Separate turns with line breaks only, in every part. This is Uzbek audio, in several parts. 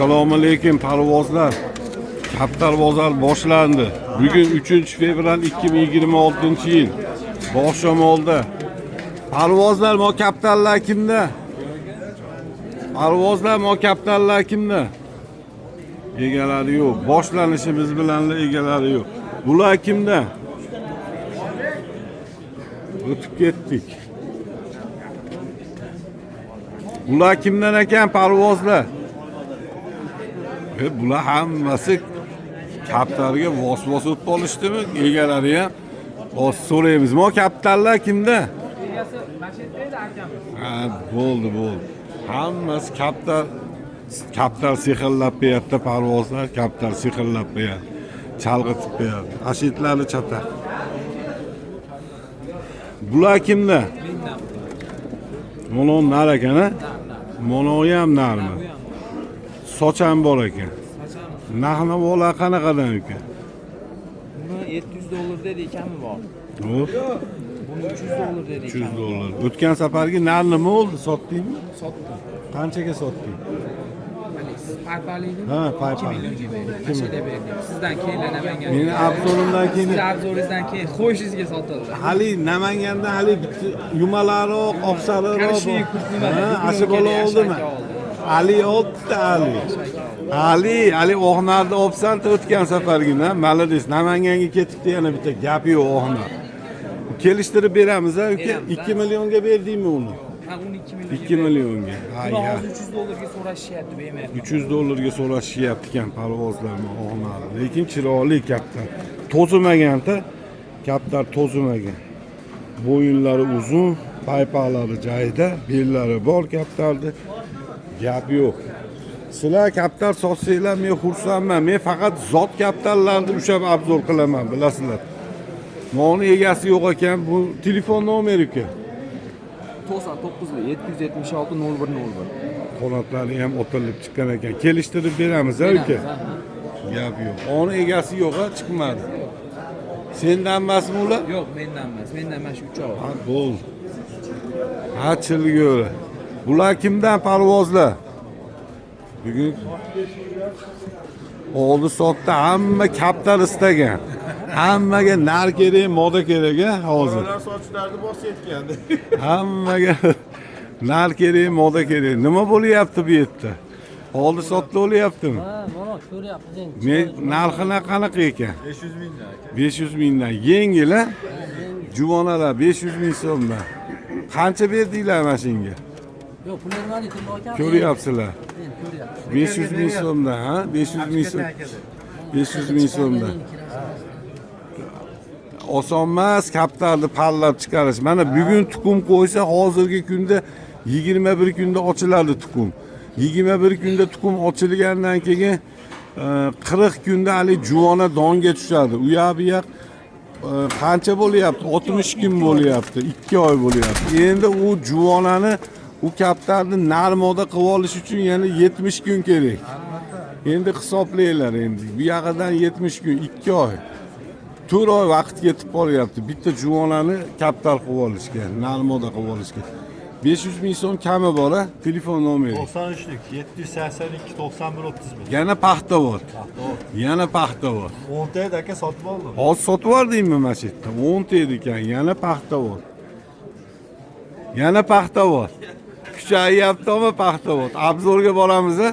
Assalomu alaykum parvozlar. Kaptar bozor boshlandi. Bugun 3-fevral 2026-yil. Boshomolda. Parvozlar mo kaptarlar kimda? Parvozlar mo kaptarlar kimda? Egalari yo'q. Boshlanishimiz bilan egalari yo'q. Bular kimda? O'tib ketdik. Bular kimdan ekan parvozlar? Bular hammasi kaptarga vos-vos o'tib olishdimi? Egalari ham hozir so'raymiz. Mo kaptarlar kimda?
Egasi Mashetdaydi akamiz.
Ha, bo'ldi. Hammasi kaptar sehrlab beribdi parvozlar, kaptar sehrlab beradi. Chalg'itib beradi. Ashitlarni chata. Bular kimda? Mono nar ekan, ha? Mono ham narmi? Socham bor ekan. Narxi bo'lar qanaqadan ekan?
Buni $700 dedi ekanmi bor?
Yo'q.
Buni $300 dedi ekan.
$300. O'tgan safargi nar nima bo'ldi? Sotdingmi?
Sotdim.
Qanchaga sotding?
Paypalini
Ha,
2
paypal.
millionga berdim. Mashina berdim. Sizdan keyin Namanganga.
Meni abzorimdan keyin
Siz abzoringizdan keyin qo'yishingizga sotildi.
hali Namanganda hali oqsariroq, oqsariroq. Ha, ashibola oldimi? Ali oldi, Ali Oxnarda olsanta o'tgan safargina. Malades Namanganga ketibdi yana bitta gap yo'q Oxnar. Kelishtirib beramiz ha, uka. 2 millionga berdingmi uni?
Ha, uni
2 millionga. Ha,
Buni
ya.
hozir $300 ga so'rashyapti bemayapti.
$300 ga so'rashyapti ekan parvozlarni Oxnar. Lekin chiroyli kaptar. To'zimaganda kaptar to'zimagan. Bo'yinlari uzun, paypalari joyida, bellari bor kaptardi. Gap yo'q. Sizlar kaptar sotsanglar men xursandman. Men faqat zot kaptarlarni ushab obzor qilaman, bilasizlar. Moni egasi yo'q ekan, bu telefon nomeri ekan.
776 0101.
Qanotlari ham o'tilib chiqqan ekan. Kelishtirib beramiz, ha uka. Gap yo'q. Oni egasi yo'q-a, chiqmadi. Sendan emasmi ular?
Yo'q, mendan emas. Mendan mana shu uchoq.
Ha, bo'l. Ha, chilgo'ri. Bular kimdan parvozlar? Bugun oldi sotda hamma kaptar istagan. Hammaga nar kerak, moda kerak hozir.
Bolalar sochlarni bosayotgandi.
Hammaga nar kerak, moda kerak. Nima bo'lyapti bu yerda? Oldi sotda bo'lyaptimi?
Ha, mana ko'ryapmiz endi.
Men narxini qanaqa ekan?
500 mingdan.
500 mingdan. Yengil a? Juvonalar 500 ming so'mdan. Qancha berdinglar mashinga?
Yo'q, pullarni ayting aka.
Ko'ryapsizlar.
Ko'ryapmiz.
500 ming so'mdan, ha? 500 ming so'm. 500 ming so'mdan. Oson emas kaptarni pallab chiqarish. Mana bugun tuxum qo'ysa, hozirgi kunda 21 kunda ochiladi tuxum. 21 kunda tuxum ochilgandan keyin 40 kunda hali juvona donga tushadi. U bu yoq qancha bo'lyapti? 60 kun bo'lyapti. 2 oy bo'lyapti. Endi u juvonani, u kaptarni narmoda qilib olish uchun yana 70 kun kerak. Endi hisoblanglar endi. Bu yoqdan 70 kun, 2 oy. 4 oy vaqt ketib qolyapti. Bitta juvonani kaptar qilib olishga, narmoda qilib olishga. 500 ming so'm kami bor, ha? Telefon nomeri.
93'lük 782 91 31.
Yana paxta bor. Yana paxta bor.
10 tane aka sotib oldim.
Hozir sotib yubordingmi mana shu yerda? 10 ta ekan, yana paxta bor. Yana paxta bor. Kuchayyaptimi paxta bor. Obzorga boramiz, ha?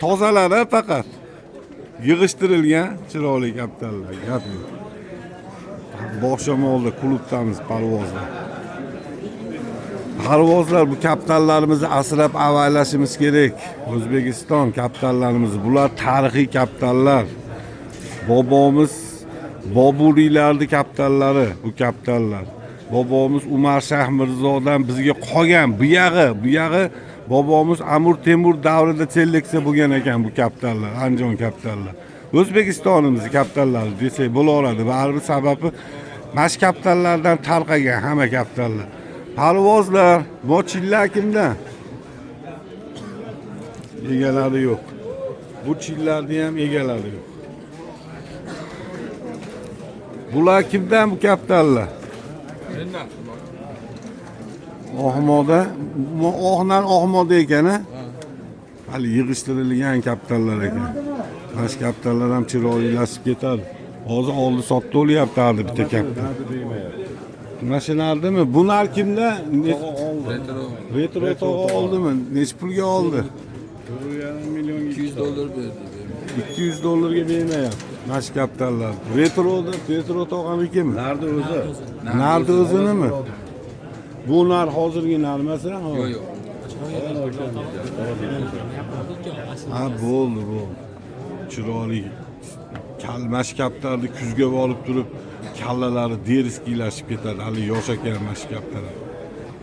Tozalar faqat. Yig'ishtirilgan chiroyli kaptarlar. Gap yo'q. Boshomolda klubdamiz parvozlar. Parvozlar bu kaptarlarimizni asrab avaylashimiz kerak. O'zbekiston kaptarlarimiz bular tarixiy kaptarlar. Bobomiz Boburiylarning kaptarlari bu kaptarlar. Bobomiz Umar Shah Mirzodan bizga qolgan bu yog'i bobomiz Amir Temur davrida seleksiya bo'lgan ekan bu kaptarlar, Andijon kaptarlar. O'zbekistonimiz kaptarlari desak bo'laveradi. Baribir sababi mash kaptarlardan tarqagan hamma kaptarlar. Parvozlar, mochillar kimdan? Egalari yo'q. Bu chillarni ham egalari yo'q. Bular kimdan bu kaptarlar?
Mendan.
Oxmoda, Oxnar Oxmoda ekan, ha? hali yig'ishtirilgan kapitallar ekan. Mana shu kapitallar ham chiroylashib ketadi. Hozir oldi sotdi bo'lyapti hali bitta kapital. Mana shu nardimi? Bu nar kimda? Retro tog'a oldimi? Necha pulga oldi?
$200 berdi.
$200 bermayapti. Mana shu kapitallar. Retro tog'anikimi? Nardi o'zinimi? Bu nar hozirgi nar masalan?
Yo'q.
Ha, bo'ldi. Chiroyli. Kalmash kapitalni kuzga olib turib, kallalari deriskiylashib ketadi. Hali yosh ekan mash kaptalar.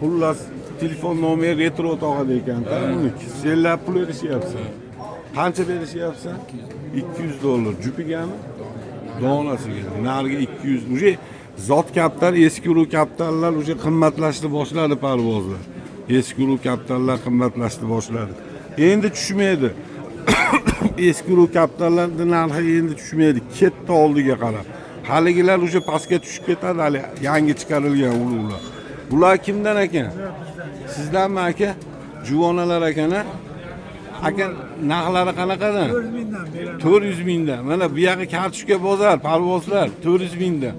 Xullas, telefon nomeri retro tog'ada ekan-da uniki. Senlar pul berishyapsan. Qancha berishyapsan? $200. Jupigami? Donasiga. Nariga 200. Uje zot kapital, eski ru kapitallar uje qimmatlashni boshladi parvozlar. Eski ru kapitallar qimmatlashni boshladi. Endi tushmaydi. Eski ru kapitallarning narxi endi tushmaydi. Ketdi oldiga qarab. Haligilar uje pastga tushib ketadi, hali yangi chiqarilgan ulug'lar. Bular kimdan ekan? Sizdanmi aka? Juvonalar ekan-a? Aka narxlari qanaqadan? 400 mingdan. Mana bu yoqqa kartoshka bozor, parvozlar 400 mingdan.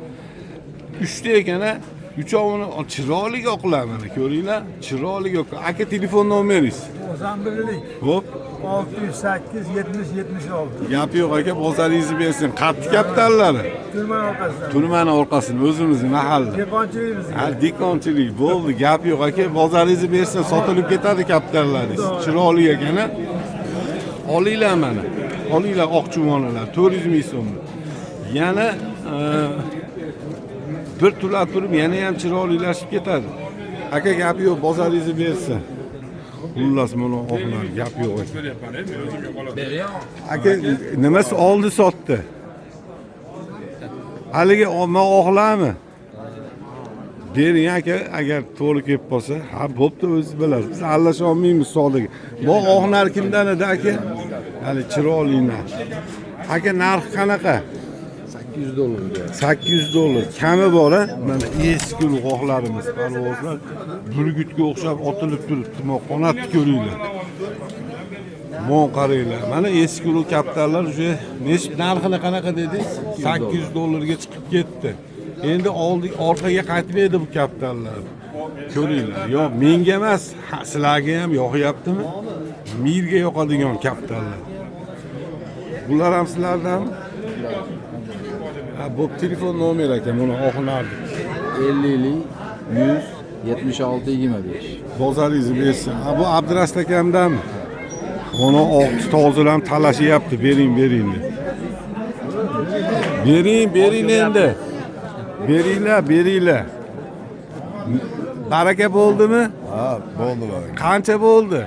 3 ta ekan-a? Uchovini chiroyli yoqlar mana ko'ringlar. Chiroyli yoq. Aka telefon nomeringiz?
91'lik.
Hop.
608 70 76.
Gap yo'q aka, bozoringizni bersin. Qatti kapitallari.
Turman orqasidan.
Turmani orqasini o'zimizni mahalla.
Dekonchiligimiz.
Ha, dekonchilik bo'ldi, gap yo'q aka. Bozoringizni bersin, sotilib ketadi kapitallaringiz. Chiroyli ekan-a? Olinglar mana. Olinglar oq chuvonalar 400 ming so'm. Yana bir turlab turib yana ham chiroylilashib ketadi. Aka gap yo'q, bozoringizni bersin. Xullas mana oqlar gap yo'q aka. Aka nimasi oldi sotdi? Haligi men oqlarmi? Bering aka, agar to'g'ri kelib qolsa, ha bo'pti, o'zingiz bilasiz. Biz aralasha olmaymiz sodiga. Bu oqlar kimdan edi aka? Hali chiroyli nar. Aka narxi qanaqa?
$800.
$800. Kami bor a? Mana eski oqlarimiz, parvozlar burgutga o'xshab otilib turibdi. Mo qonatni ko'ringlar. Mo qaranglar. Mana eski kapitallar o'sha narxini qanaqa dedingiz? $800 ga chiqib ketdi. Endi orqaga qaytmaydi bu kapitallar. Ko'ringlar. Yo, menga emas, sizlarga ham yoqyaptimi? Mirga yoqadigan kapitallar. Bular ham sizlardanmi? Ha, bu telefon nomeri ekan, buni oqlardik.
50 100 76 25.
Bozoringizni bersin. Ha, bu Abdurasul akamdanmi? Uni oqni tozalam talashyapti. Bering deb. Bering endi. Beringlar. Baraka bo'ldimi?
Ha, bo'ldi.
Qancha bo'ldi?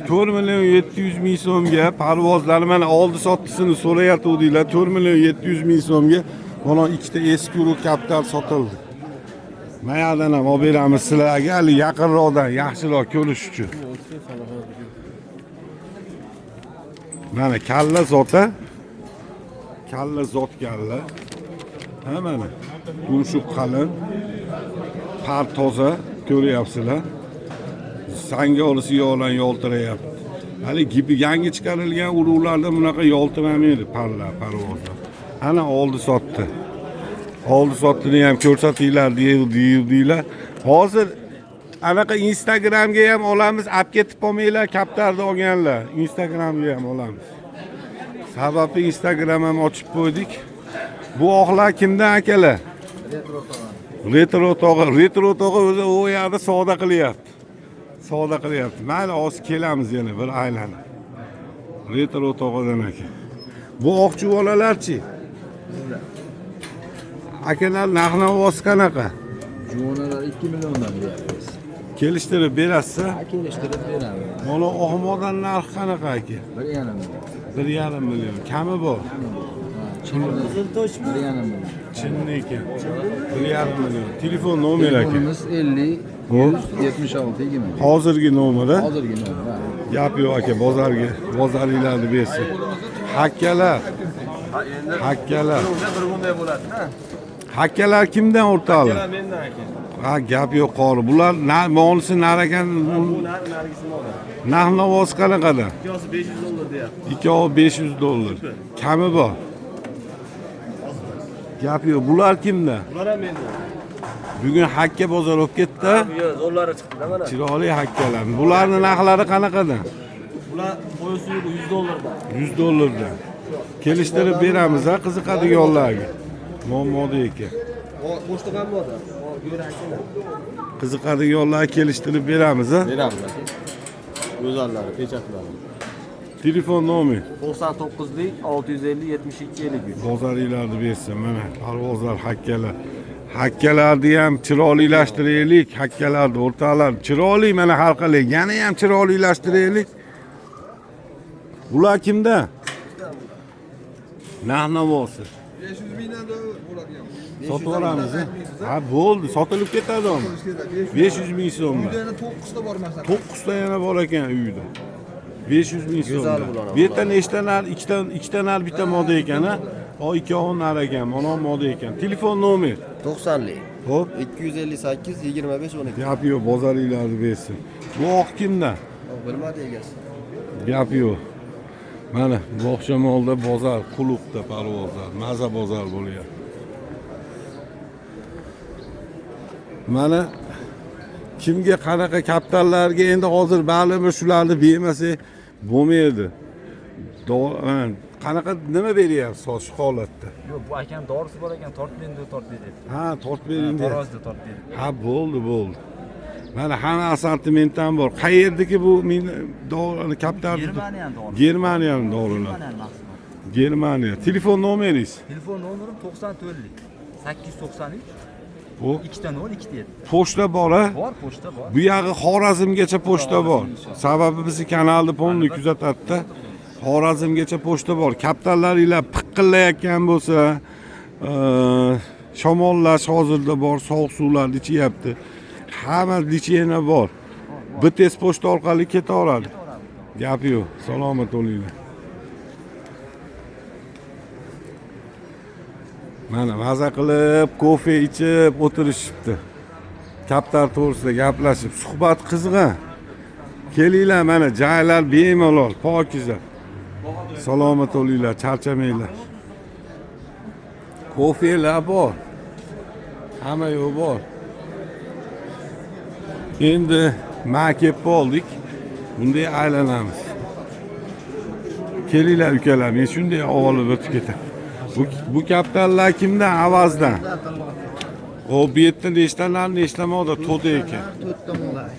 4 million 700 ming so'mga parvozlar mana oldi sottisini so'rayotgandinglar. 4 million 700 ming so'mga mana ikkita eski kapital sotildi. Mayadan ham olib beramiz sizlarga, hali yaqinroqdan yaxshiroq ko'rish uchun. Mana kalla zota. Kalla zot kalla. Ha mana. Tumshuq qalin. Par toza ko'ryapsizlar. Sanga olisi yo'lan yoltirayapti. Hali yangi chiqarilgan urug'larda bunaqa yoltiramaydi parvozlar. Ana oldi sotdi. Oldi sotdini ham ko'rsatinglar deydilar. Hozir anaqa Instagramga ham olamiz, olib ketib qolmanglar, kapitalni olganlar. Instagramga ham olamiz. Sababi Instagram ham ochib qo'ydik. Bu oqlar kimdan akalar? Retro tog'a o'zi u yerda savdo qilyapti. Mayli, hozir kelamiz yana bir aylanib. Retro tog'adan aka. Bu oq juvolalarchi? Akalar narx-navosi qanaqa?
Juvonalar 2 milliondan beryapmiz.
Kelishtirib berasiz?
Kelishtirib beramiz.
Mana oqmodan narxi qanaqa aka?
1,5 million.
1,5 million. Kami bor. Chinni ekan. 1,5 million. Telefon nomeri aka.
Telefonimiz 50 176 20.
Hozirgi nomeri.
Hozirgi nomer.
Gap yo'q aka, bozoringlarni bersin. Hakkalar. Hakkalar kimdan o'rtoqlar?
mendan aka.
Ha, gap yo'q qori. Bular molisi narakan
Nargisini oladi.
narx-navoz qanaqada?
Ikkosi 500 dollar deyapti.
Ikkovi 500 dollar. Kami bor. Gap yo'q. Bular kimda?
Bular ham mendan.
Bugun hakka bozor olib ketdi.
Yo'q, zo'rlari chiqdi mana.
Chiroyli hakkalar. Bularning narxlari qanaqada?
Bular qo'yisi 100 dollardan.
100 dollardan. Kelishtirib beramiz ha qiziqadiganlarga. Muammoda ekan.
Pochta ham bor. Yo'raksana.
Qiziqadiganlarga kelishtirib beramiz ha.
Beramiz aka. Go'zallari, pechatlari.
Telefon nomeri
99lik 650 72 53.
bozoringlarni bersin mana parvozlar hakkalar. Hakkalarni ham chiroylilashtiraylik, hakkalarni o'rtoqlar chiroyli mana halqalar yana ham chiroylilashtiraylik. Bular kimda? Narx-navosi.
500 mingdan bo'ladigan.
Sotib olamiz. Ha bo'ldi, sotilib ketadi uni. 500 ming so'mdan.
Uyda 9 ta bor masalan.
9 ta yana bor ekan uyda. 500 ming so'mdan. Bu yerda nechta nar, ikkita nar bitta moda ekan ha. O ikkovi nar ekan, mana moda ekan. Telefon nomeri
90lik
Hop,
258 25 12.
gap yo'q, bozoringlarni bersin. Bu oq kimdan?
Bilmadi egasi.
Gap yo'q. Mana bu oqshamolda bozor, quluqda parvozlar, maza bozor bo'lyapti. Mana kimga qanaqa kapitallarga endi hozir baribir shularni bermasak bo'lmaydi. Qanaqa nima beryapsiz hozir shu holatda?
Yo'q, bu akam dorisi bor ekan, tortib endi tortib dedi.
Ha, tortib bering deyapti.
Tarozda tortib dedi.
Ha, bo'ldi. Mana hamma assortimentdan bor. Qayerdagi bu dorilarni kapital?
Germaniyadan dori.
Germaniyadan dorilar. Germaniya. Telefon nomeringiz?
Telefon nomerim 94lik 893
Bu
202
pochta bor ha?
Bor, pochta bor.
Bu yog'i Xorazmgacha pochta bor. Sababi bizni kanalni polni kuzatadi-da. Xorazmgacha pochta bor. Kapitallaringlar piqillayotgan bo'lsa, shamollash hozirda bor, sovuq suvlarni ichyapti. Hamma lichena bor. BTS pochta orqali ketaveradi. Gap yo'q. Salomat bo'linglar. Mana maza qilib, kofe ichib o'tirishibdi. Kapital to'g'risida gaplashib, suhbat qizg'in. Kelinglar mana joylar bemalol, pokiza. Salomat bo'linglar, charchamanglar. Kofelar bor. Hamma yo'q bor. Endi makep bo'ldik. Bunday aylanamiz. Kelinglar ukalar, men shunday olib o'tib ketaman. Bu kapitallar kimdan? Avazdan. O bu yerda nechta moda to'da ekan.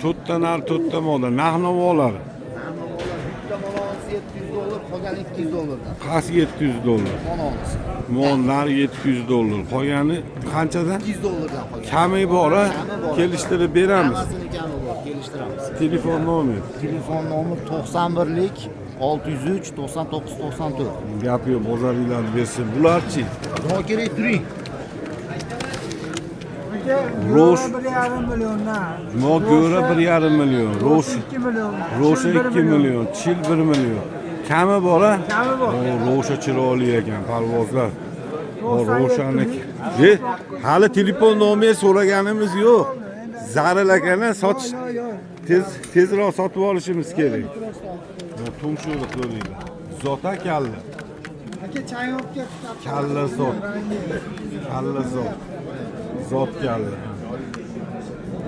4ta moda. Narx-navolar.
Bitta monosi 700 dollar, qolgani 200 dollardan.
Qas 700 dollar.
Monosi.
Mollar 700 dollar. Qolgani qanchadan?
200 dollardan qolgan.
Kami bor ha? Kelishtirib beramiz.
Hammasini kami bor, kelishtiramiz.
Telefon nomeri.
Telefon nomeri 91lik 603 99 94.
Gap yo'q, bozoringlarni bersin. Bularchi?
Nima kerak turing?
Roş.
1,5 milyondan.
Mo'g'ura 1,5 million. Roş
2 milyon.
Roşa 2 million, Chil 1 million. Kami bor ha?
Kami bor.
O Roşa chiroyli ekan parvozlar. O
97
Roşaniki. Hali telefon nomeri so'raganimiz yo'q. Zaril akani sotish tezroq sotib olishimiz kerak. Bu tumshuqni ko'ringlar. Zota kalla.
Aka choy olib ket.
Kalla zot. Kalla zot. Zot kalla.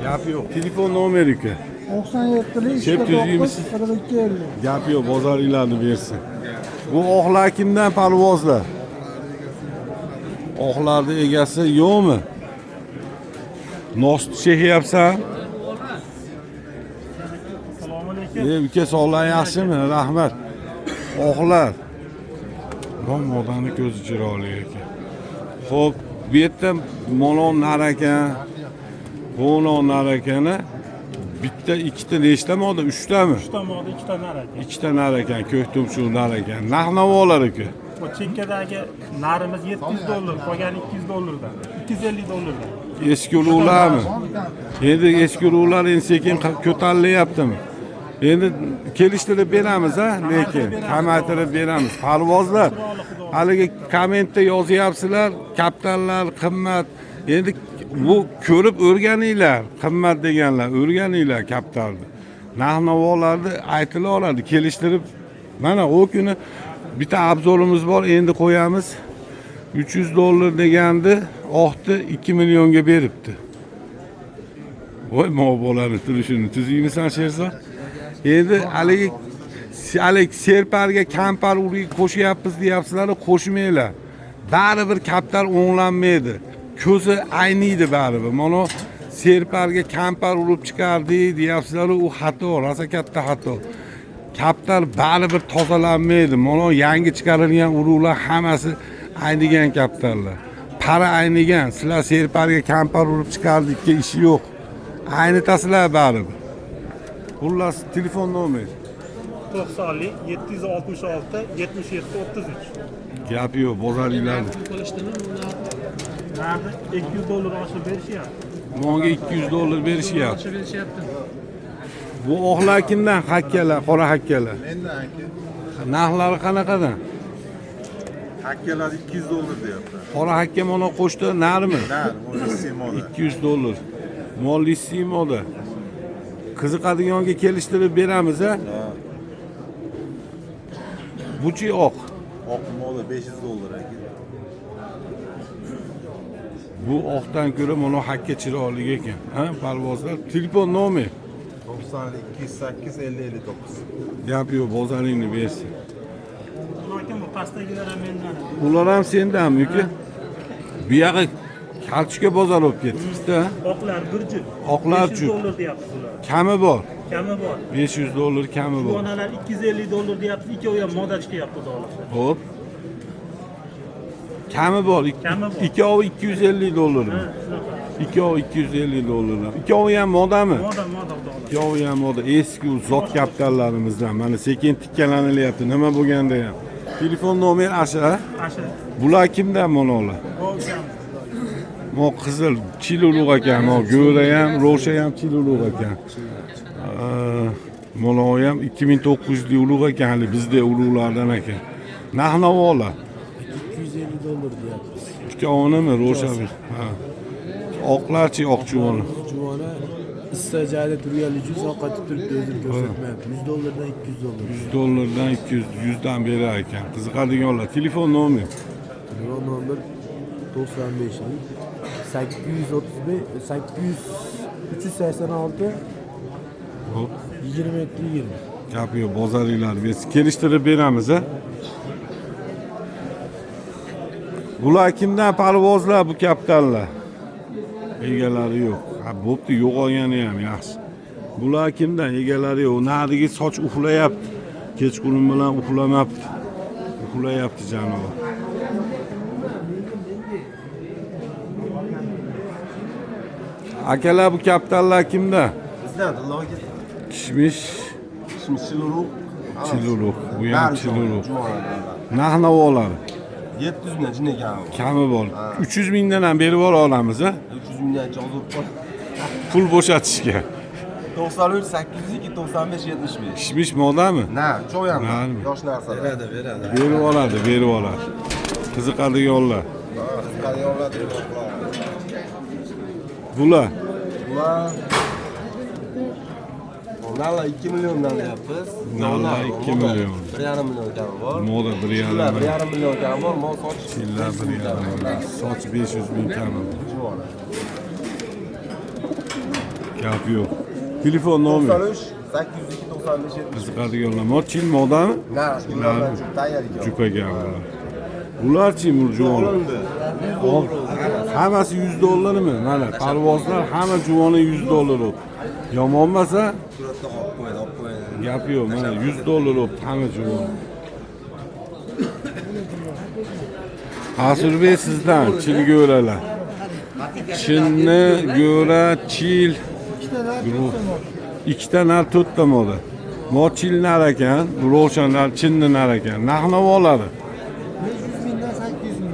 Gap yo'q. Telefon nomeri-ku.
97'lik
Chep 120.
42 50.
Gap yo'q, bozoringlarni bersin. Bu oqlar kimdan parvozlar? Oqlarni egasi yo'qmi? Nost chekayapsan?
Assalomu alaykum.
Uka sog'lar yaxshimi? Rahmat. Oqlar. Modani ko'zi chiroyli ekan. Xo'p, bu yerda molon nar ekan. Qo'non nar ekani bitta, ikkita, nechta moda? 3tami?
3 ta moda, 2 ta nar ekan.
2 ta nar ekan, ko'ktum shu nar ekan. Narx-navolar-ku.
Bu chekkadagi narimiz 700 dollar, qolgani 200 dollardan. 250 dollardan.
Eski ulug'larmi? Endi eski ulug'lar endi sekin ko'tarilyaptimi? Endi kelishtirib beramiz ha, lekin kamaytirib beramiz. Parvozlar haligi kommentda yozyapsizlar, kapitallar qimmat. Endi bu ko'rib o'rganinglar, qimmat deganlar, o'rganinglar kapitalni. Narx-navolarni aytilaveradi, kelishtirib. Mana o kuni bitta obzorimiz bor, endi qo'yamiz. 300 dollar degandi, oqni 2 millionga beribdi. Voy mo'bolarni turishini tuzingmisan Sherzod? Endi haligi serparga kampar urib qo'shyapmiz deyapsizlar, qo'shmanglar. Baribir kapital o'nglanmaydi. Ko'zi ayniydi baribir. Mana serparga kampar urib chiqardi deyapsizlar, u xato, rosa katta xato. Kapital baribir tozalanmaydi. Mana yangi chiqarilgan urug'lar hammasi aynigan kapitallar. Para aynigan. Sizlar serparga kampar urib chiqardikka ishi yo'q. Aynitasizlar baribir. Xullas telefon nomeri
90 766 77 33.
gap yo'q, bozoringlarni.
Narxi 200 dollar oshib berishyapti.
Menga 200 dollar berishyapti. Bu oqlar kimdan? Hakkalar, qora hakkalar.
Mendan aka.
Narxlari qanaqadan?
Hakkalar 200 dollar deyapti.
Qora hakka mana qo'shdi, narimi?
Nar, mo'lissimoda.
200 dollar. Mollissimoda. Qiziqadiganga kelishtirib beramiz ha. Buchi oq.
Oq moda 500 dollar aka.
Bu oqdan ko'ra mana hakka chiroyli ekan. Ha, parvozlar. Telefon nomeri
90 208 50 59.
gap yo'q, bozoringni bersin.
Lekin bu pastdagilar ham mendan.
Ular ham sendanmi uka? Bu yog'i Kalchka bozor olib ketibsiz-da.
Oqlar bir juft.
Oqlar
500
juft.
dollar deyapsiz ular.
Kami bor.
Kami bor.
500 dollar kami bor.
Onalar 250 dollar deyapsiz, ikkovi ham moda chiqyapti dollar.
Xo'p. Kami bor.
Kami bor.
Ikkovi 250 dollarmi?
Ha, shunaqa.
Ikkovi 250 dollar. Ikkovi ham modami?
Moda dollar.
Ikkovi ham moda. Eski zot kapitallarimizdan. Mana sekin tikkalaниlyapti. Nima bo'lganda ham. Telefon nomeri asha.
Asha.
Bular kimdan mana ular?
Bo'lgan.
Mo qizil chiluluq ekan, mo go'ra ham, ro'sha ham chiluluq ekan. Mana u ham 2900 lik ulug' ekan, hali bizda ulug'lardan ekan. Narx-navolar
250 dollar deyapmiz.
ikkovini ro'sha. Ha. Oqlarchi oqchuvoni.
Juvona issa joyda turganligi uchun sovqatib turibdi, o'zini ko'rsatmayapti. 100 dollardan 200 dollar.
100 dollardan 200, 100 dan berar ekan. Qiziqadiganlar telefon nomeri
Nomer 95 835 800 386
Hop.
22 20.
Gap yo'q, bozoringlar biz kelishtirib beramiz ha. Bular kimdan parvozlar bu kapitallar? Egalari yo'q. Ha, bo'pti, yo'qolgani ham yaxshi. Bular kimdan? Egalari yo'q. Narigi soch uxlayapti. Kechqurun bilan uxlamabdi. Uxlayapti janob. Akalar bu kapitallar kimda?
Bizdan Allohga
Kishmish,
chiluluq.
chiluluq. Bu ham chiluluq. Narx-navolar
700 ming jin ekan.
kami bor. 300 mingdan ham berib olamiz ha.
300 mingdan hozir bor.
Pul bo'shatishga.
93 802 95 75.
Kishmish modami?
Na, cho'yam.
Narmi?
Yosh narsa. Beradi.
Berib oladi, berib oladi. Qiziqadiganlar. Bular
Nalla 2 milliondan deyapmiz.
Nalla 2 million.
1,5 million kami bor.
Moda 1,5
1,5
million.
million kami bor. Mol soch
Chillar 1,5 million. Soch 500 ming kami. Gap yo'q. Telefon nomeri
93 802 95 70.
qiziqadiganlar. Mochil modami?
Na, ulardan tayyor ekan.
Jupagan bular. Bularchi murjuvon. Hammasi 100 dollarmi? Mana parvozlar hamma juvoni 100 dollar olib. Yomonmasa
Suratda olib qo'yadi.
gap yo'q. Mana 100 dollar olib hamma juvon. Hasurbek sizdan chil go'ralar. Chinni go'ra chil guruh. Ikkita nar to'rtta moda. Mochil nar ekan, ro'shanlar chinni nar ekan. Narx-navolari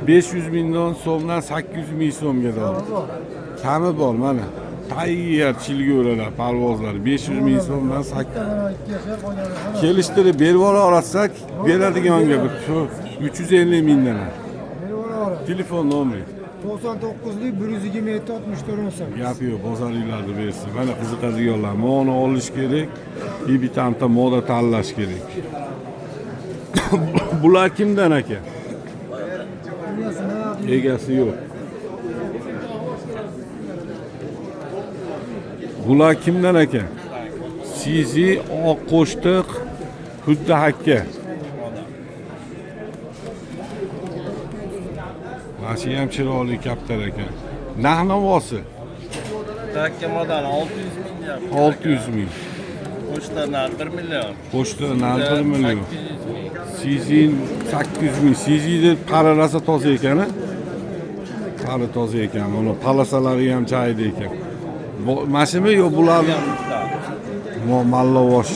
500 mingdan so'mdan 800 ming so'mga bor. Kami bor mana. tayyor chilgo'ralar, parvozlar 500 ming so'mdan 8. Kelishtirib berib olasak, beradiganiga bir 350 mingdan. Telefon nomeri
99'lik 127 64 18.
gap yo'q, bozoringlarni bersin. Mana qiziqadiganlar moni olish kerak, bittanta moda tanlash kerak. Bular kimdan aka? Egasi yo'q. Bular kimdan aka? Sizi oq qo'shtiq, xuddi hakka. Mashi ham chiroyli kaptar ekan. Narx navosi
Takka model 600 ming deyapti.
600 ming.
Pochtalar 1 million.
Pochta narx 1 million. Sizin 800 ming. Sizni qararasa toza ekan-a? Qari toza ekan. Mana palasalari ham joyida ekan. Mashimi yo bularni mallavosh.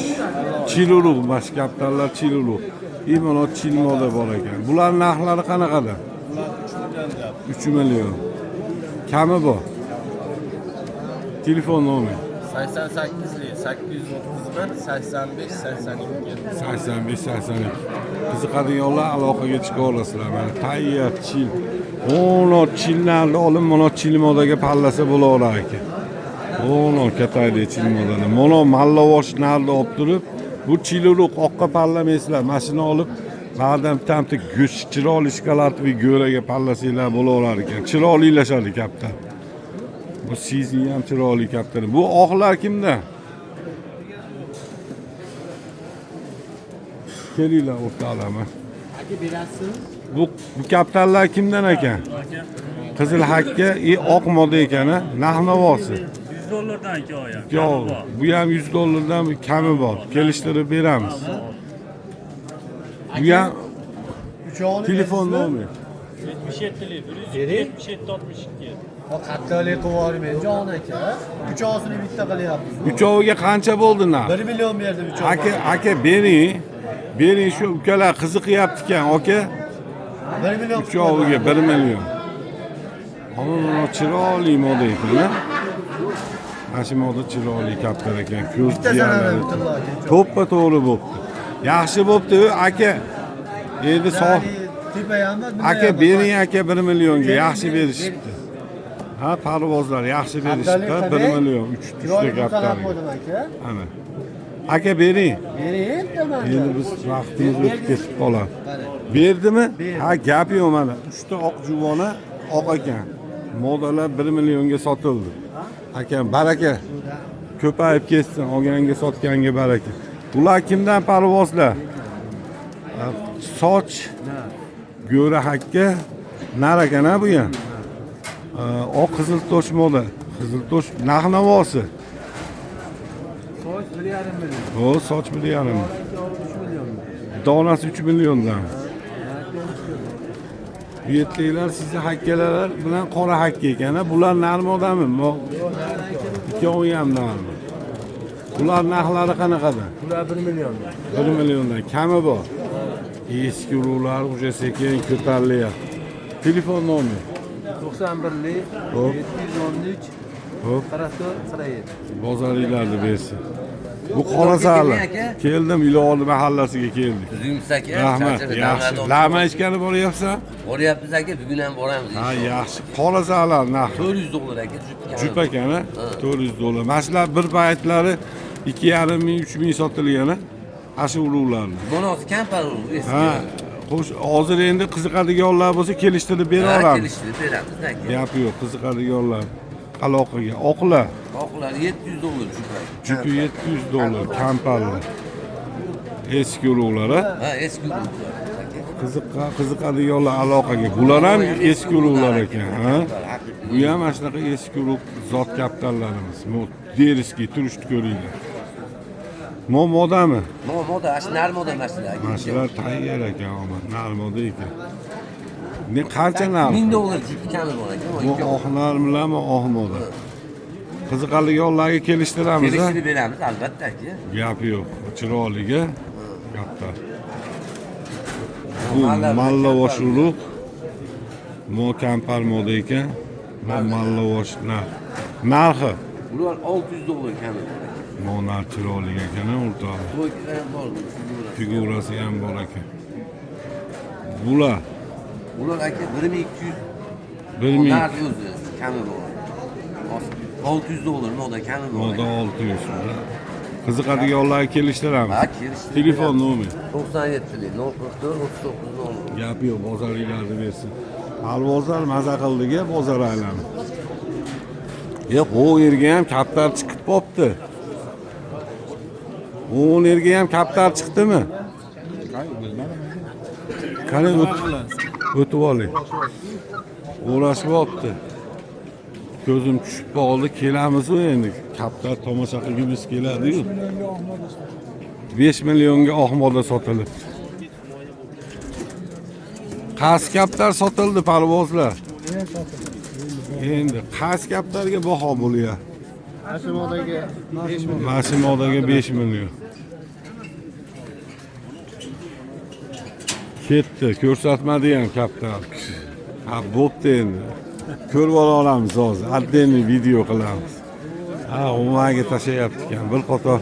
Chiluluq, mash kaptarlar chiluluq. Mana chilmoda bor ekan. Bular narxlari qanaqada? 3 million. Kami bor. Telefon nomeri
88'li 831 85 82.
85 82. Qiziqadiganlar aloqaga chiqa olasizlar. Mana tayyor chil. Ono chillarni olib, mana chilmodaga pallasa bo'laverar ekan. Ono katayli chilmodani. Mana mallavosh narda olib turib, bu chiluluq oqqa pallamaysizlar. Mashina olib ba'dan bitta go'sht chiroyli shokoladli go'raga pallasanglar bo'laverar ekan. Chiroylilashadi kaptar. Bu sizni ham chiroyli kaptar. Bu oqlar kimda? Kelinglar o'rtalama. Bu kaptarlar kimdan ekan? Qizil hakka, oq moda ekan-a? Narx navosi
$100 hikoya.
yo'q, bu ham $100 bir kami bor. Kelishtirib beramiz. Bu ham telefon nomeri
77'li 177 62.
O kattalik qilib jon aka. Uchovsini bitta qilyapmiz.
uchoviga qancha bo'ldi narx?
1 million berdim uchov.
Aka bering. Bering shu ukalar qiziqyapti ekan, aka.
1 million.
Uchoviga 1 million. Mana chiroyli moda ekan-a? Mana shu moda chiroyli kaptar ekan. Ko'z
sanani
to'ppa to'g'ri bo'libdi. Yaxshi bo'libdi, aka. Endi sog'
Tepa hamma.
aka bering aka 1 millionga yaxshi berishibdi. Ha, parvozlar yaxshi berishibdi. 1 million 3 ta kaptar. Ana. Aka bering.
Bering tamam.
Endi biz vaqtimiz o'tib ketib qoladi. Berdimi? Ha, gap yo'q mana. 3 ta oq juvona oq ekan. Modalar 1 millionga sotildi. Aka, baraka. Ko'payib ketsin, olganga sotganga baraka. Ular kimdan parvozlar? Soch go'ra hakka nar ekan-a bu ham. Oq qizil tosh moda. Qizil tosh narx navosi.
Soch 1,5 million.
O, soch 1,5 million. Donasi 3 milliondan. Bu yerdagilar sizni hakkalar bilan qora hakka ekan-a. Bular narmodami? Ikkovi ham narmi. Bular narxlari qanaqada?
Bular 1 million.
1 milliondan kami bor. Eski urug'lar уже sekin ko'tarilyapti. Telefon nomeri
91lik
Hop.
713
Hop,
44 47.
bozoringlarni bersin. Bu Qorasali. Keldim, Ilo'li mahallasiga keldik.
Tuzumsiz aka.
Rahmat, yaxshi. Lama ichgani boryapsan?
Boryapmiz aka, bugun ham boramiz.
Ha, yaxshi. Qorasali narxi.
$400 aka,
Jup ekan-a? $400. Mashlar bir paytlari 2,5 ming, 3 ming sotilgan-a? Ashu urug'larni.
Bonosi kampar eski.
Ha, xo'sh, hozir endi qiziqadiganlar bo'lsa kelishtirib bera
Ha,
olamiz.
kelishtirib beramiz aka.
Gap yo'q, qiziqadiganlar. Aloqaga. Oqlar.
Oqlar $700 jupa.
Jupi $700, kamparlar. Eski urug'lar, ha?
Ha, eski urug'lar aka.
Qiziqadiganlar aloqaga. Bular ham eski urug'lar ekan, ha? Bu ham mana shunaqa eski urug' zot kaptarlarimiz. Deriski turishni ko'ringlar. Modami?
Moda, ash narmoda mashina aka.
Mashlar tayyor ekan, omad. Narmoda ekan. Ne qancha narx?
$1000 jupi kami bor aka.
Bu oqlar bilanmi oq moda? Qiziqadiganlarga kelishtiramiz, ha?
Kelishtirib beramiz albatta aka.
Gap yo'q. Chiroyliga kaptar. Bu mallavosh urug'. Mo kampar moda ekan. Bu mallavosh narxi.
Bular 600 dollar kamida.
Monar chiroyli ekan o'rtoqlar.
To'ylar bor.
Figurasi ham bor ekan. Bular
Bular aka 1200
1000
narx o'zi kami bor. 600 dollar moda kami bor.
moda 600. Qiziqadiganlarga kelishtiramiz.
Ha, kelishtirib
Telefon nomeri
97 044 39
gap yo'q, bozoringlarni bersin. Alvozlar maza qildiga bozor aylanib. Yo'q, u yerga ham kaptar chiqib qopti. U yerga ham kaptar chiqdimi? Qani o'tib oling. Uğraşıp Gözüm tushib qoldi, kelamiz endi. Kaptar tomosha qilgimiz keladi-yu. 5 millionga Ahmoda sotilib. Qaysi kaptar sotildi parvozlar? Endi qaysi kaptarga baho bo'lyapti? Masimodaga 5 million. Ketdi, ko'rsatmadi ham kaptar. Ha, bo'pti endi. Ko'rib olamiz hozir. Atdeni video qilamiz. Ha, umaga tashlayapti ekan. Bir qator.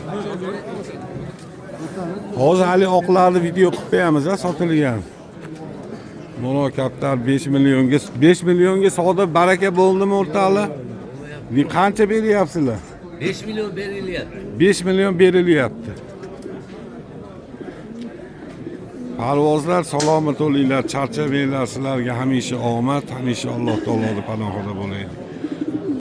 Hozir hali oqlarni video qilib qo'yamiz, sotilgan. Mana kaptar 5 millionga savdo baraka bo'ldimi o'rtoqlar? Qancha beryapsizlar?
5 million berilyapti.
5 million berilyapti. Parvozlar salomat bo'linglar, charchamanglar, sizlarga hamisha omad, hamisha Alloh taoloning panohida bo'laylik.